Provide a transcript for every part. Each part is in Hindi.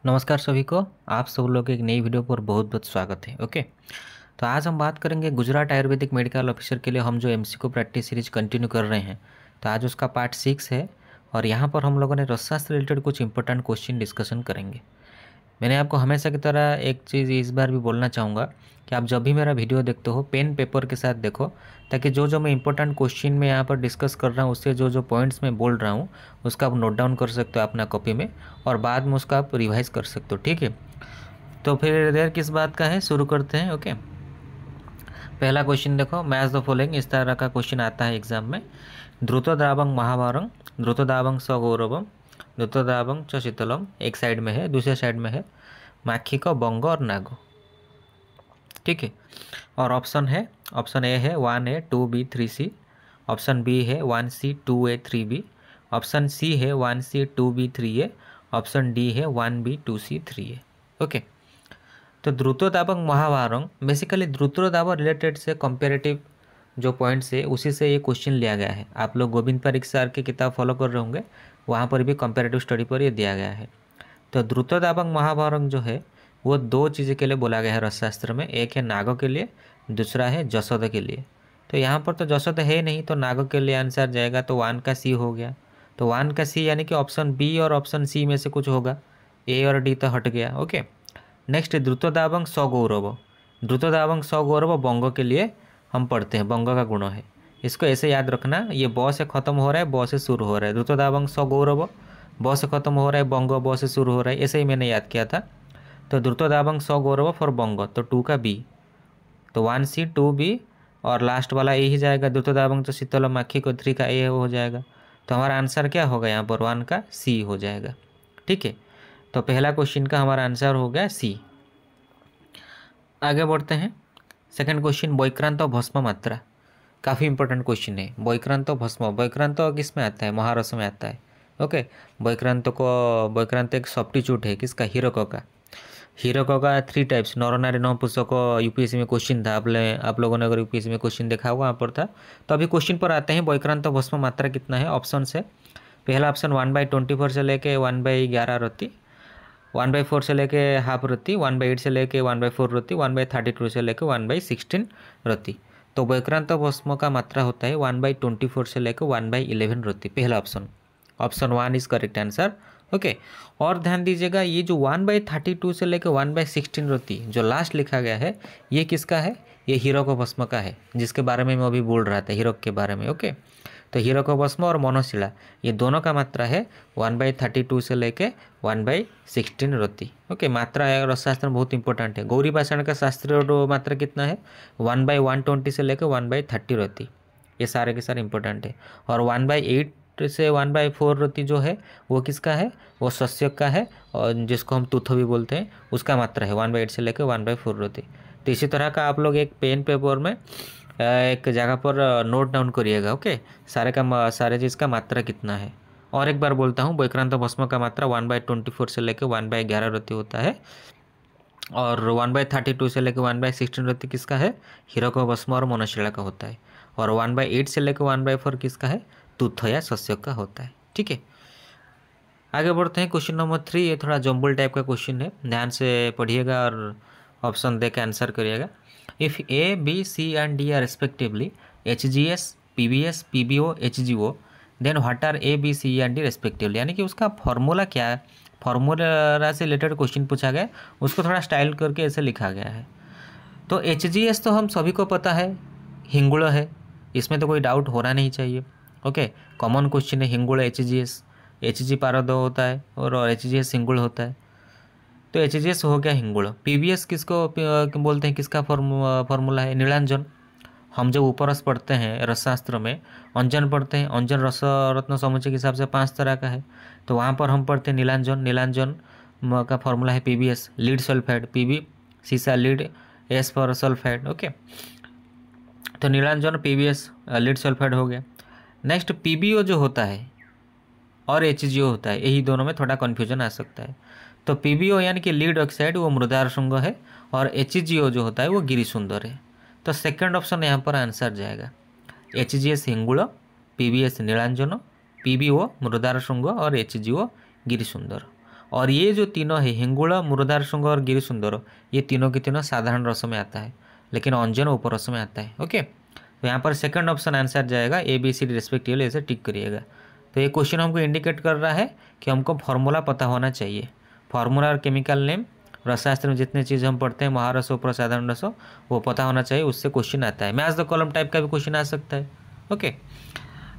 नमस्कार सभी को। आप सब लोग के एक नई वीडियो पर बहुत बहुत स्वागत है। ओके, तो आज हम बात करेंगे गुजरात आयुर्वेदिक मेडिकल ऑफिसर के लिए हम जो एमसीक्यू प्रैक्टिस सीरीज कंटिन्यू कर रहे हैं। तो आज उसका पार्ट 6 है और यहाँ पर हम लोगों ने रसशास्त्र रिलेटेड कुछ इंपॉर्टेंट क्वेश्चन डिस्कशन करेंगे। मैंने आपको हमेशा की तरह एक चीज़ इस बार भी बोलना चाहूँगा कि आप जब भी मेरा वीडियो देखते हो पेन पेपर के साथ देखो, ताकि जो जो मैं इंपॉर्टेंट क्वेश्चन में यहाँ पर डिस्कस कर रहा हूँ उससे जो जो पॉइंट्स मैं बोल रहा हूँ उसका आप नोट डाउन कर सकते हो अपना कॉपी में और बाद में उसका आप रिवाइज कर सकते हो। ठीक है, तो फिर देर किस बात का है, शुरू करते हैं। ओके, पहला क्वेश्चन देखो, मैच द फॉलोइंग, इस तरह का क्वेश्चन आता है एग्जाम में। द्रुतद्रावंग महाभारंग, द्रुतद्रावंग सगौरवम, द्रुतद्रावंग च शीतलम, एक साइड में है, दूसरे साइड में है माखिको, बंग और नागो। ठीक है, और ऑप्शन है, ऑप्शन ए है 1A 2B 3C, option B है 1C 2A 3B, option C है 1C 2B 3A, option D है 1B 2C 3A। ओके, तो द्रुतोदाबक महाभारंग बेसिकली द्रुतोदाबक रिलेटेड से कंपेरेटिव जो पॉइंट्स है उसी से ये क्वेश्चन लिया गया है। आप लोग गोविंद पारिक सर की किताब फॉलो कर रहे होंगे, वहाँ पर भी कंपेरेटिव स्टडी पर ये दिया गया है। तो द्रुतोदाबक महाभारंग जो है वो दो चीज़ों के लिए बोला गया है रसशास्त्र में, एक है नागो के लिए, दूसरा है जसोदा के लिए। तो यहाँ पर तो जसोदा है नहीं, तो नागो के लिए आंसर जाएगा, तो 1 का C हो गया। तो 1 का C यानी कि ऑप्शन बी और ऑप्शन सी में से कुछ होगा, ए और डी तो हट गया। ओके, नेक्स्ट द्रुतोदाबंग सगौरव, द्रुतोदाबंग सगौरव बंगो के लिए हम पढ़ते हैं, बंगो का गुण है। इसको ऐसे याद रखना, ये ब से खत्म हो रहा है, ब से शुरू हो रहा है। द्रुतोदाबंग सगौरव ब से खत्म हो रहा है, बंगो ब से शुरू हो रहा है, ऐसे ही मैंने याद किया था। तो द्रुतोदाबंग सगौरव फॉर बंगो, तो 2 का B, तो 1C 2B और लास्ट वाला ए ही जाएगा। द्रुतोदाबंग तो शीतलम माखी को 3 का A हो जाएगा। तो हमारा आंसर क्या होगा यहाँ पर, 1 का C हो जाएगा। ठीक है, तो पहला क्वेश्चन का हमारा आंसर हो गया C। आगे बढ़ते हैं, सेकंड क्वेश्चन, वैक्रांत भस्म मात्रा, काफ़ी इंपॉर्टेंट क्वेश्चन है। वैक्रांत भस्म, वैक्रांत किस में आता है, महारस में आता है। ओके, वैक्रांत एक सब्स्टिट्यूट है किसका, हीरको का। हीरको का 3 टाइप्स, नर नारी नपुंसक, यूपीएससी में क्वेश्चन था। आप लोगों ने अगर यूपीएससी में क्वेश्चन देखा होगा वहाँ पर था। तो अभी क्वेश्चन पर आते हैं, वैक्रांत भस्म मात्रा कितना है। ऑप्शन से पहला ऑप्शन 1/24 से लेके 1/11 रति, 1/4 से लेके हाफ रति, 1/8 से लेके 1/4 रति, 1/32 से लेके 1/16 रति। तो वैक्रांत भस्म का मात्रा होता है 1/24 से लेकर 1/11 रति, पहला option, option 1 is correct answer. Okay, और ध्यान दीजिएगा ये जो 1/32 से लेकर 1/16 रति जो लास्ट लिखा गया है ये किसका है, ये हीरको भस्म का है, जिसके बारे में मैं अभी बोल रहा था, हीरक के बारे में। ओके, तो हीरको भस्म और मनोशिला ये दोनों का मात्रा है 1/32 से लेके 1/16 रति। ओके, मात्रा रसशास्त्र में बहुत इंपॉर्टेंट है। गौरी भाषण का शास्त्रीय मात्रा कितना है, 1/120 से लेकर 1/30 रति, ये सारे के सारे इंपॉर्टेंट है। और 1/8 से 1/4 रति जो है वो किसका है, वो सस्यक का है, और जिसको हम तुथो भी बोलते हैं उसका मात्रा है 1/8 से लेकर 1/4 रति। तो इसी तरह का आप लोग एक पेन पेपर में एक जगह पर नोट डाउन करिएगा। ओके, सारे चीज़ का मात्रा कितना है। और एक बार बोलता हूँ, वैक्रांत भस्म का मात्रा 1/24 से लेकर 1/11 रति होता है, और 1/32 से लेकर 1/16 रति किसका है, हीरको भस्म और मनोशिला का होता है, और 1/8 से लेकर 1/4 किसका है, तुथ या सस्यक का होता है। ठीक है, आगे बढ़ते हैं, क्वेश्चन नंबर 3, ये थोड़ा जम्बल टाइप का क्वेश्चन है, ध्यान से पढ़िएगा और ऑप्शन दे के आंसर करिएगा। If A, B, C and D are respectively HGS, PBS, PBO, HGO, then what are A, B, C and D respectively, यानी कि उसका फॉर्मूला क्या है। फॉर्मूला से रिलेटेड क्वेश्चन पूछा गया, उसको थोड़ा स्टाइल करके ऐसे लिखा गया है। तो HGS तो हम सभी को पता है, हिंगुल है, इसमें तो कोई डाउट होना नहीं चाहिए। ओके, कॉमन क्वेश्चन है, हिंगुल HGS, HG पारद होता है और HGS हिंगुल होता है, तो HGS हो गया हिंगुल। PBS किसको बोलते हैं, किसका फॉर्मूला है, नीलांजन। हम जब उपरस पढ़ते हैं रसशास्त्र में अंजन पढ़ते हैं, अंजन रस रत्न समुच्चय के हिसाब से 5 तरह का है, तो वहाँ पर हम पढ़ते हैं नीलांजन। नीलांजन का फॉर्मूला है PBS, लीड सल्फाइड, PB सीसा lead, S for sulphide. Okay, तो नीलांजन PBS लीड सल्फाइड हो गया। नेक्स्ट PBO जो होता है और HGO होता है, यही दोनों में थोड़ा कन्फ्यूजन आ सकता है। तो PBO यानी कि लीड ऑक्साइड वो मृदार शुंग है, और HGO जो होता है वो गिरी सुंदर है। तो सेकंड ऑप्शन यहाँ पर आंसर जाएगा, HGS हिंगुल, PBS Nilanjan, PBO मृदार Shunga और HGO गिरी सुंदर। और ये जो तीनों है हिंगुल, मुरदार शुंग और गिरिसुंदर, ये तीनों के तीनों साधारण रसों में आता है, लेकिन अंजन उप रसों में आता है। ओके, तो यहाँ पर सेकंड ऑप्शन आंसर जाएगा A B C D respectively, ऐसे टिक करिएगा। तो ये क्वेश्चन हमको इंडिकेट कर रहा है कि हमको फॉर्मूला पता होना चाहिए। फार्मूला और केमिकल नेम, रसशास्त्र में जितने चीज़ हम पढ़ते हैं महारसों उपर साधारण रसों, वो पता होना चाहिए, उससे क्वेश्चन आता है। मैच द कॉलम टाइप का भी क्वेश्चन आ सकता है। ओके,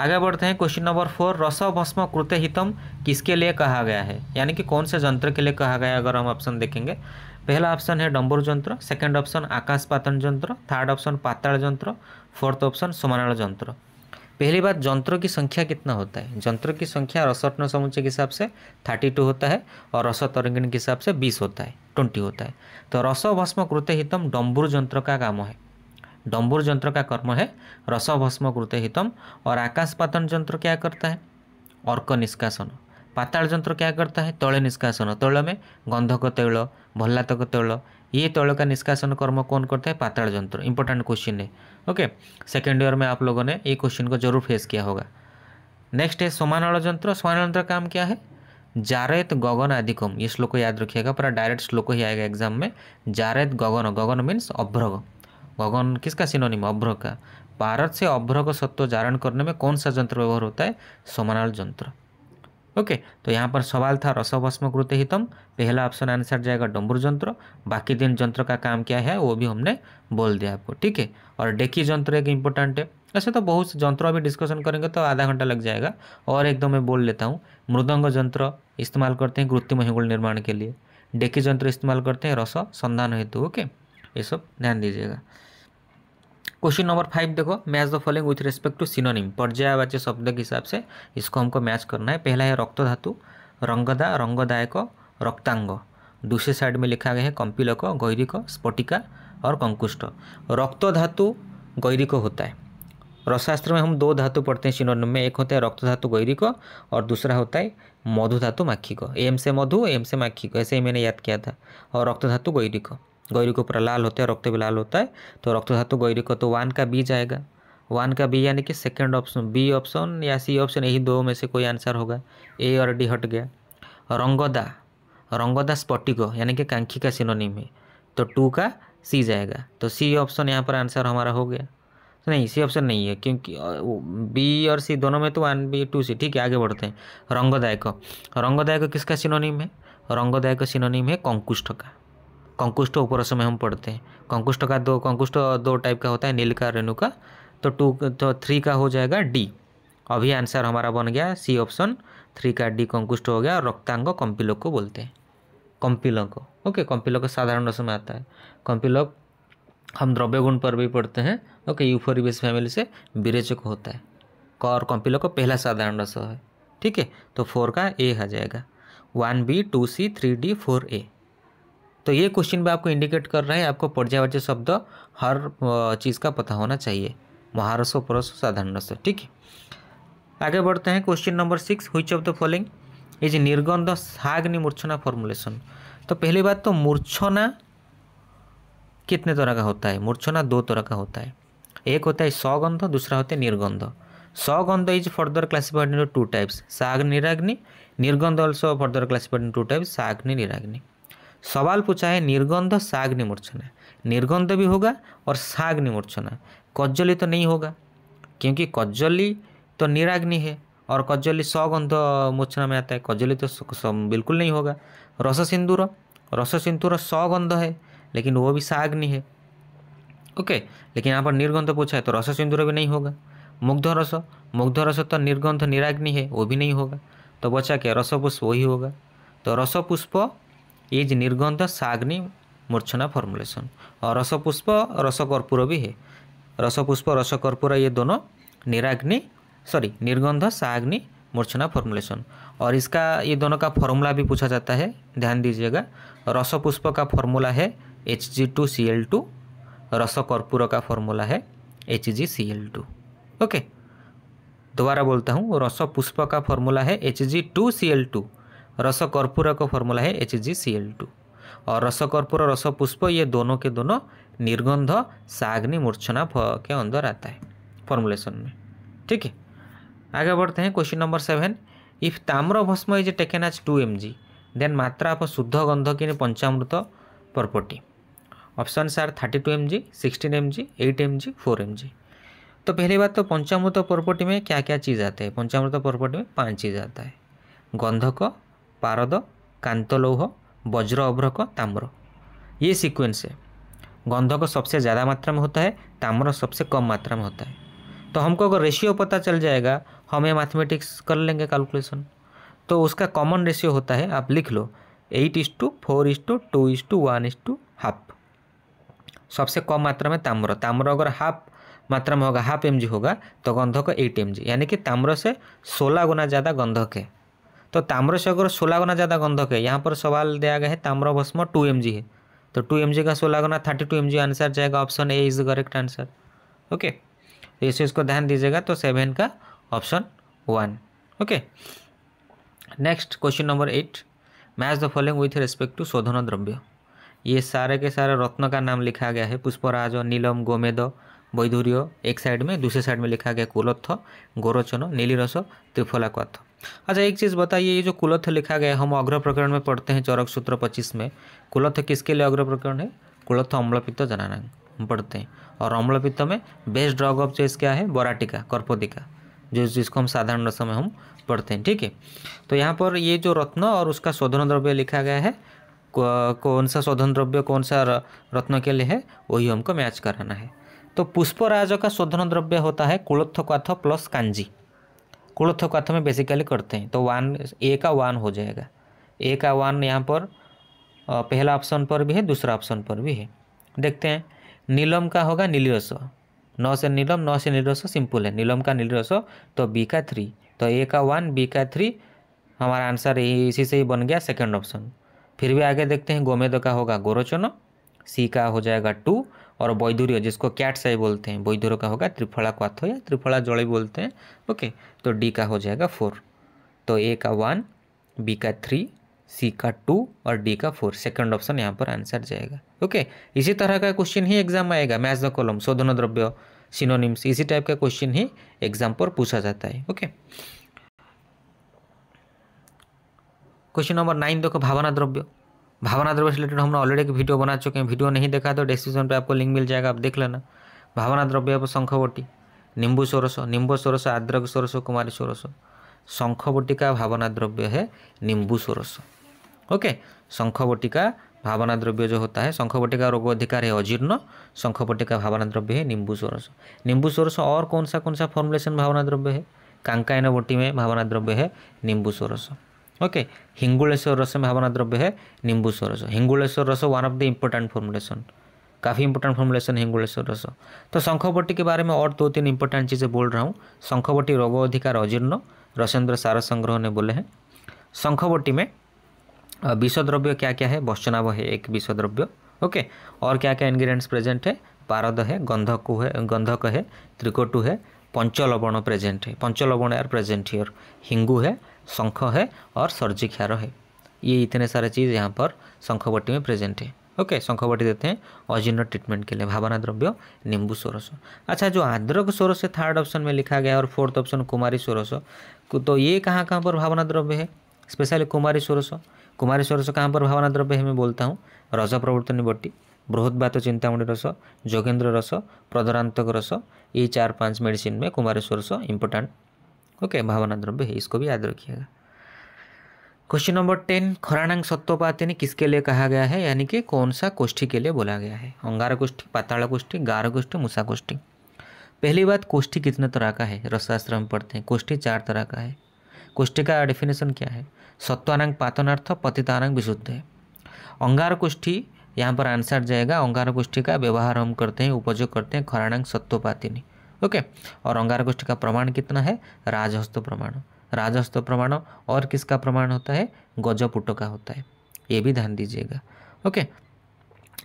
आगे बढ़ते हैं। क्वेश्चन नंबर 4, रस भस्म कृते हितम किसके लिए कहा गया है, यानी कि कौन से यंत्र के लिए कहा गया है। अगर हम ऑप्शन देखेंगे, पहला ऑप्शन है डंबुर यंत्र, सेकंड ऑप्शन आकाशपातन यंत्र, थर्ड ऑप्शन पाताल यंत्र, फोर्थ ऑप्शन समानाल यंत्र। पहली बात, यंत्रों की संख्या कितना होता है। यंत्रों की संख्या रसरत्न समुच्चय के हिसाब से 32 होता है और रस तरंगिणी के हिसाब से 20 होता है, 20 होता है। तो रस भस्म कृते हितम डंबुर यंत्र का काम है, डंबुर यंत्र का कर्म है रस भस्म कृते हितम। और आकाशपातन यंत्र क्या करता है, अर्क निष्कासन। पाताल यंत्र क्या करता है, तैल निष्कासन। तैल में गंधक तैल, भल्लातक तैल, ये तैल का निष्कासन कर्म कौन करता है, पाताल यंत्र। इंपॉर्टेंट क्वेश्चन है। ओके, सेकेंड ईयर में आप लोगों ने ये क्वेश्चन को जरूर फेस किया होगा। नेक्स्ट है समानाल यंत्र। समानाल यंत्र काम क्या है, जारेत गगन आदिकम, ये श्लोक याद रखिएगा, पूरा डायरेक्ट श्लोक ही आएगा एग्जाम में। जारेत गगन, गगन मीन्स अभ्रग, गगन किसका सिनोनिम, अभ्रग का। भारत से अभ्रग सत्व जारण करने में कौन सा यंत्र व्यवहार होता है, समानाल यंत्र। ओके, तो यहाँ पर सवाल था रस भस्म कृते हितम, पहला ऑप्शन आंसर जाएगा डंबुर यंत्र। बाकी 3 यंत्र का काम क्या है वो भी हमने बोल दिया आपको, ठीक है। और डेकी यंत्र एक इम्पोर्टेंट है। ऐसे तो बहुत से यंत्रों अभी डिस्कशन करेंगे तो आधा घंटा लग जाएगा, और एकदम मैं बोल लेता हूँ। मृदंग यंत्र इस्तेमाल करते हैं कृत्रिम हिंगुल निर्माण के लिए, डेकी यंत्र इस्तेमाल करते हैं रस संधान हेतु। ओके, ये सब ध्यान दीजिएगा। क्वेश्चन नंबर 5 देखो, match the following with respect to synonym, पर्यायवाची शब्द के हिसाब से इसको हमको मैच करना है। पहला है रक्त धातु, रंगदा, रंगदायक, रक्तांग। दूसरे साइड में लिखा गया है कंपिलक, गैरिक, स्फटिका और कंकुष्ठ। रक्त धातु गैरिक होता है। रसशास्त्र में हम 2 धातु पढ़ते हैं सिनोनिम में, एक होता है रक्त धातु गैरिक और दूसरा होता है मधु धातु माक्षिक। एम से मधु, एम से माक्षिक, ऐसे ही मैंने याद किया था। और रक्त धातु गैरिक, गैरिक पूरा लाल होता है, रक्त भी लाल होता है। तो रक्त धातु गैरिक, तो 1 का बी जाएगा। 1 का बी यानी कि सेकंड ऑप्शन, बी ऑप्शन या सी ऑप्शन, यही 2 में से कोई आंसर होगा। ए और डी हट गया। रंगदा, रंगदा स्फटिक यानी कि कांखी का सिनोनिम है, तो 2 का सी जाएगा। तो सी ऑप्शन यहाँ पर आंसर हमारा हो गया। तो नहीं, सी ऑप्शन नहीं है, क्योंकि बी और सी दोनों में तो 1 बी 2 सी। ठीक है, आगे बढ़ते हैं। रंगदायक, रंगदायक किसका सिनोनिम है, रंगदायक सिनोनिम है कंकुष्ठ का। कंकुष्ठ उपरस में हम पढ़ते हैं। कंकुष्ठ का कंकुष्ठ 2 टाइप का होता है, नील का, रेणु का। तो 3 का हो जाएगा डी। अभी आंसर हमारा बन गया सी ऑप्शन, 3 का डी कंकुष्ठ हो गया। और रक्तांग कंपिलक को बोलते हैं, कंपिलक। ओके, कंपिलक साधारण रस में आता है। कंपिलक हम द्रव्य गुण पर भी पढ़ते हैं। ओके, यूफोरबिएसी फैमिली से विरेचक होता है। और कंपिलक पहला साधारण रस है। ठीक है, तो 4 का ए आ जाएगा। 1B 2C 3D 4A। तो ये क्वेश्चन भी आपको इंडिकेट कर रहा है आपको पर्यायवाची शब्द हर चीज़ का पता होना चाहिए, महारस, परस, साधारण रस। ठीक है, आगे बढ़ते हैं। Question number 6, which of the following is निर्गंध साग्नि मूर्छना फॉर्मुलेशन। तो पहली बात तो मूर्छना कितने तरह का होता है, मूर्छना 2 तरह का होता है। एक होता है सगंध, दूसरा होता है निर्गंध। सगंध is further classified into 2 types, साग्नि निराग्नि। निर्गंध also further classified into 2 types, साग्नि निराग्नि। सवाल पूछा है निर्गंध साग्नि मूर्छना, निर्गंध भी होगा और साग्नि मूर्छना। कज्जली तो नहीं होगा, क्योंकि कज्जली तो निराग्नि है और कज्जली सगंध मूर्छना में आता है। कज्जली तो बिल्कुल नहीं होगा। रस सिंदूर, रस सिंदूर सगंध है लेकिन वो भी साग्नि है। ओके, लेकिन यहाँ पर निर्गंध पूछा है तो रस सिंदूर भी नहीं होगा। मुग्ध रस, मुग्ध रस तो निर्गंध निराग्नि है, वो भी नहीं होगा। तो बचा क्या, रस पुष्प, वही होगा। तो रस पुष्प इज निर्गंध साग्नि मूर्छना फॉर्मुलेशन। और रस पुष्प रस कर्पूर भी है। रस पुष्प रस कर्पूर ये दोनों निर्गंध साग्नि मूर्छना फॉर्मुलेशन। और इसका ये दोनों का फॉर्मूला भी पूछा जाता है, ध्यान दीजिएगा। रस पुष्प का फॉर्मूला है Hg2Cl2, रस कर्पूर का फॉर्मूला है HgCl2। ओके, दोबारा बोलता हूँ, रस पुष्प का फॉर्मूला है Hg2Cl2, रस कर्पूर का फॉर्मूला है HgCl2। और रस कर्पूर रस पुष्प ये दोनों के दोनों निर्गंध साग्नि मूर्छना के अंदर आता है फॉर्मुलेशन में। ठीक है, आगे बढ़ते हैं। क्वेश्चन नंबर 7, इफ ताम्र भस्म is taken as 2 mg then मात्रा ऑफ शुद्ध गंधक इन पंचामृत property. Options are 32 mg, 16 mg, 8 mg, 4 mg। तो पहली बात तो पंचामृत प्रॉपर्टी में क्या क्या चीज़ आते हैं? पंचामृत प्रॉपर्टी में 5 चीज़ आता है, गंधक, पारद, कांतलौह, वज्र अभ्रक, ताम्र। ये सीक्वेंस है। गंधक सबसे ज़्यादा मात्रा में होता है, ताम्र सबसे कम मात्रा में होता है। तो हमको अगर रेशियो पता चल जाएगा, हम ये मैथमेटिक्स कर लेंगे कैलकुलेशन। तो उसका कॉमन रेशियो होता है, आप लिख लो 8:4:2:1:1/2। सबसे कम मात्रा में ताम्र, ताम्र अगर हाफ मात्रा में होगा, हाफ mg होगा, तो गंधक 8 mg, यानी कि ताम्र से 16 गुना ज़्यादा गंधक है। तो ताम्र से अगर 16 गुना ज़्यादा गंधक है, यहाँ पर सवाल दिया गया है ताम्र भस्म 2 mg है, तो 2 mg का 16 गुना 32 mg आंसर जाएगा। Option A is the correct answer. Okay, तो इसे इसको ध्यान दीजिएगा। तो 7 का option 1। Okay, next question number 8, match the following with respect to शोधन द्रव्य। ये सारे के सारे रत्न का नाम लिखा गया है, पुष्पराज, नीलम, गोमेद, वैधूर्य एक साइड में, दूसरे साइड में लिखा गया कुलत्थ, गोरोचन, नीलिरस, त्रिफला क्वाथ। अच्छा एक चीज़ बताइए, ये जो कुलत्थ लिखा गया हम अग्र प्रकरण में पढ़ते हैं चरक सूत्र 25 में, कुलत्थ किसके लिए अग्र प्रकरण है? कुलत्थ अम्लपित्त जनानांग हम पढ़ते हैं। और अम्लपित्त में बेस्ट ड्रग ऑफ चॉइस क्या है? बोराटिका, कर्पोदिका, जिसको हम साधारण रस में हम पढ़ते हैं। ठीक है, तो यहाँ पर ये जो रत्न और उसका शोधन द्रव्य लिखा गया है, कौन सा शोधन द्रव्य कौन सा रत्न के लिए है, वही हमको मैच कराना है। तो पुष्पराज का शोधन द्रव्य होता है कुलत्थ क्वाथ प्लस कांजी। कुलत्थ क्वाथ में बेसिकली करते हैं, तो 1 ए का 1 हो जाएगा। ए का 1 यहाँ पर पहला ऑप्शन पर भी है, दूसरा ऑप्शन पर भी है। देखते हैं, नीलम का होगा नीलिरस, 9 से नीलम, 9 से नीलिरस सिंपल है, नीलम का नीलिरस, तो बी का 3, तो ए का 1 बी का 3, हमारा आंसर इसी से ही बन गया सेकंड ऑप्शन। फिर भी आगे देखते हैं, गोमेद का होगा गोरोचन, सी का हो जाएगा 2, और वैधूर्य जिसको कैट साई बोलते हैं, वैधूर्य का होगा त्रिफला क्वाथ या त्रिफला जड़ी बोलते हैं। ओके, तो डी का हो जाएगा 4, तो ए का 1, बी का 3, सी का 2 और डी का 4, सेकंड ऑप्शन यहाँ पर आंसर जाएगा। ओके, इसी तरह का क्वेश्चन ही एग्जाम आएगा, मैच द कॉलम, शोधन द्रव्य, सिनोनिम्स, इसी टाइप का क्वेश्चन ही एग्जाम पर पूछा जाता है। ओके, क्वेश्चन नंबर 9 देखो, भावना द्रव्य। भावना द्रव्य से रिलेटेड हमने ऑलरेडी एक वीडियो बना चुके हैं, वीडियो नहीं देखा तो डिस्क्रिप्शन पे आपको लिंक मिल जाएगा, आप देख लेना। भावना द्रव्य है शंखवटी, नींबू सोरस, निम्ब सोरस, आद्रक सोरस, कुमारी सोरस। शंखवटी का भावना द्रव्य है नींबू सोरस। ओके, शंखवटी का भावना द्रव्य जो होता है, शंखवटी का रोग अधिकार है अजीर्ण, शंखवटी का भावना द्रव्य है नींबू सोरस। नींबू सोरस और कौन सा फॉर्मुलेशन भावना द्रव्य है? कांकायनवटी में भावना द्रव्य है नींबू सोरस। ओके, हिंगुलेश्वर रस में भावना द्रव्य है नींबू सोरस। हिंगुलेश्वर रस one of the important formulation, काफ़ी इंपॉर्टेंट फॉर्मुलेशन हिंगुलेश्वर रस। तो शंखवटी के बारे में और 2-3 इंपॉर्टेंट चीज़ें बोल रहा हूँ। शंखवटी रोग अधिकार अजीर्ण, रसेंद्र सार संग्रह ने बोले हैं। शंखवटी में विष द्रव्य क्या क्या है? बश्चनाभ है एक विष द्रव्य। ओके, और क्या क्या इंग्रेडिएंट्स प्रेजेंट है? पारद है, गंधक है, त्रिकोटु है, पंचलवण प्रेजेंट है, पंचलवण आर प्रेजेंट हियर, हिंगू है, शंख है और सर्जिक्षार है। ये इतने सारे चीज़ यहाँ पर शंखवटी में प्रेजेंट है। ओके, शंखवटी देते हैं अजीर्ण ट्रीटमेंट के लिए। भावना द्रव्य नींबू सोरस। अच्छा, जो आद्रक सोरस है थर्ड ऑप्शन में लिखा गया और फोर्थ ऑप्शन कुमारी सोरस, तो ये कहाँ कहाँ पर भावना द्रव्य है? स्पेशली कुमारी सोरस। कुमारी सोरस कहाँ पर भावना द्रव्य है मैं बोलता हूँ, रज प्रवर्तनी बटी, बृहदबात चिंतामणि रस, जोगेंद्र रस, प्रदरांतक रस, ये 4-5 मेडिसिन में कुमारी सोरस इंपोर्टेंट ओके भावना द्रव्य है, इसको भी याद रखिएगा। क्वेश्चन नंबर 10, खराणांग सत्तोपातिनी किसके लिए कहा गया है, यानी कि कौन सा कोष्ठी के लिए बोला गया है? अंगार कोष्ठी, पाताल कोष्ठी, गार कोष्ठी, मूसा कोष्ठी। पहली बात, कोष्ठी कितने तरह का है? रसशास्त्र में पढ़ते हैं, कोष्ठी 4 तरह का है। कोष्ठी का डेफिनेशन क्या है? सत्वानांग पातनार्थ, पतितानांग विशुद्ध है। अंगार कोष्ठी यहाँ पर आंसर जाएगा, अंगार कोष्ठी का व्यवहार हम करते हैं, उपयोग करते हैं खराणांग सत्तोपातिनी। ओके, और अंगार कोष्ठी का प्रमाण कितना है? राजहस्त प्रमाण, राजहस्त प्रमाण। और किसका प्रमाण होता है? गजपुट का होता है, ये भी ध्यान दीजिएगा। ओके,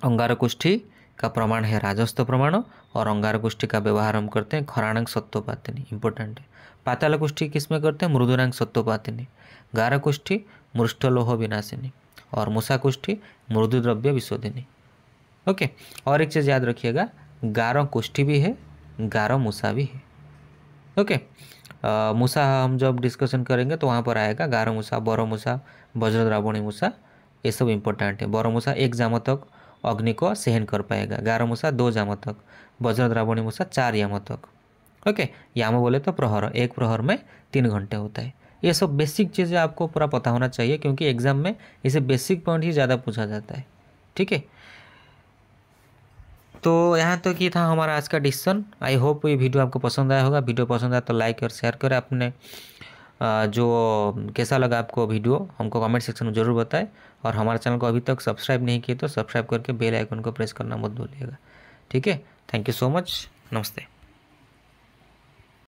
अंगार कोष्ठी का प्रमाण है राजहस्त प्रमाण और अंगार कोष्ठी का व्यवहार हम करते हैं खराणांग सत्तोपातिनी, इंपॉर्टेंट है। पाताल कोष्ठी किस में करते हैं? मृदुनांग सत्तोपातिनी। गार कोष्ठी मृष्टलोह विनाशिनी और मूसा कोष्ठी मृदु द्रव्य विशोधिनी। ओके, और एक चीज़ याद रखिएगा, गारो कोष्ठी भी है, गारो मूसा भी है। ओके, मूसा हम जब डिस्कशन करेंगे तो वहाँ पर आएगा गारो मूसा, बरो मूसा, वज्र द्रावणी मूसा, ये सब इम्पोर्टेंट है। बरो मूसा 1 याम तक अग्नि को सहन कर पाएगा, गारो मूसा 2 याम तक, वज्र द्रावणी मूसा 4 याम तक। ओके, याम बोले तो प्रहर, 1 प्रहर में 3 घंटे होता है। ये सब बेसिक चीज़ें आपको पूरा पता होना चाहिए, क्योंकि एग्जाम में इसे बेसिक पॉइंट ही ज़्यादा पूछा जाता है। ठीक है, तो यहाँ तक ही था हमारा आज का डिस्कशन। आई होप ये वीडियो आपको पसंद आया होगा। वीडियो पसंद आया तो लाइक और शेयर करें। अपने जो कैसा लगा आपको वीडियो हमको कमेंट सेक्शन में ज़रूर बताएं, और हमारे चैनल को अभी तक सब्सक्राइब नहीं किए तो सब्सक्राइब करके बेल आइकन को प्रेस करना मत भूलिएगा। ठीक है, थैंक यू सो मच, नमस्ते।